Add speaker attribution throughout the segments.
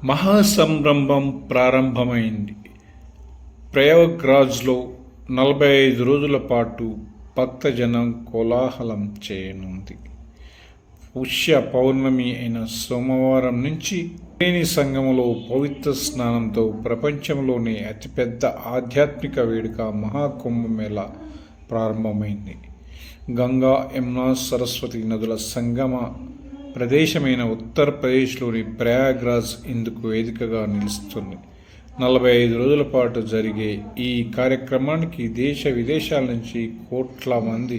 Speaker 1: మహాసంరంభం ప్రారంభమైంది. ప్రయాగ్రాజ్లో 45 రోజుల పాటు భక్తజనం కోలాహలం చేయనుంది. పుష్య పౌర్ణమి అయిన సోమవారం నుంచి త్రివేణి సంగమంలో పవిత్ర స్నానంతో ప్రపంచంలోనే అతిపెద్ద ఆధ్యాత్మిక వేడుక మహాకుంభమేళ ప్రారంభమైంది. గంగా, యమునా, సరస్వతి నదుల సంగమ ప్రదేశమైన ఉత్తరప్రదేశ్లోని ప్రయాగ్రాజ్ ఇందుకు వేదికగా నిలుస్తుంది. 45 రోజుల పాటు జరిగే ఈ కార్యక్రమానికి దేశ విదేశాల నుంచి కోట్ల మంది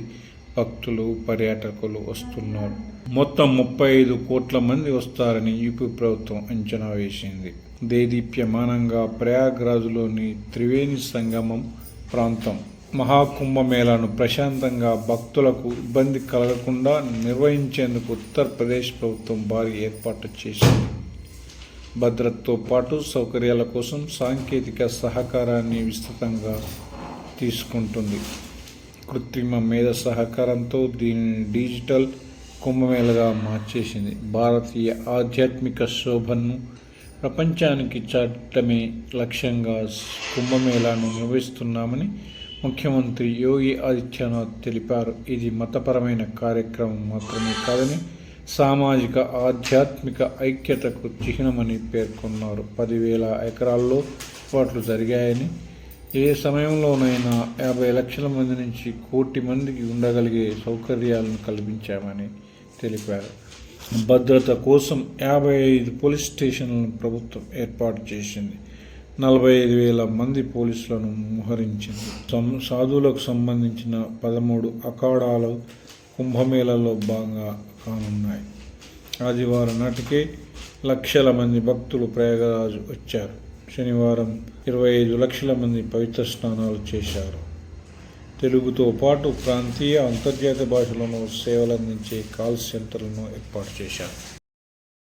Speaker 1: భక్తులు, పర్యాటకులు వస్తున్నారు. మొత్తం 35 కోట్ల మంది వస్తారని యూపీ ప్రభుత్వం అంచనా వేసింది. దేదీప్యమానంగా ప్రయాగ్రాజ్లోని త్రివేణి సంగమం ప్రాంతం మహాకుంభమేళాను ప్రశాంతంగా భక్తులకు ఇబ్బంది కలగకుండా నిర్వహించేందుకు ఉత్తరప్రదేశ్ ప్రభుత్వం భారీ ఏర్పాట్లు చేసింది. భద్రతతో పాటు సౌకర్యాల కోసం సాంకేతిక సహకారాన్ని విస్తృతంగా తీసుకుంటుంది. కృత్రిమ మేధ సహకారంతో దీనిని డిజిటల్ కుంభమేళగా మార్చేసింది. భారతీయ ఆధ్యాత్మిక శోభను ప్రపంచానికి చాటమే లక్ష్యంగా కుంభమేళాను నిర్వహిస్తున్నామని ముఖ్యమంత్రి యోగి ఆదిత్యనాథ్ తెలిపారు. ఇది మతపరమైన కార్యక్రమం మాత్రమే కాదని సామాజిక ఆధ్యాత్మిక ఐక్యతకు చిహ్నమని పేర్కొన్నారు. 10,000 ఎకరాల్లో ఏర్పాట్లు జరిగాయని, ఏ సమయంలోనైనా 50 లక్షల మంది నుంచి 1 కోటి మందికి ఉండగలిగే సౌకర్యాలను కల్పించామని తెలిపారు. భద్రత కోసం 55 పోలీస్ స్టేషన్లను ప్రభుత్వం ఏర్పాటు చేసింది. 45,000 మంది పోలీసులను మోహరించింది. సాధువులకు సంబంధించిన 13 అఖాడాలు కుంభమేళాలో భాగంగా కానున్నాయి. ఆదివారం నాటికే లక్షల మంది భక్తులు ప్రయాగరాజ్ వచ్చారు. శనివారం 25 లక్షల మంది పవిత్ర స్నానాలు చేశారు. తెలుగుతో పాటు ప్రాంతీయ, అంతర్జాతీయ భాషలను సేవలందించే కాల్ సెంటర్లను ఏర్పాటు చేశారు.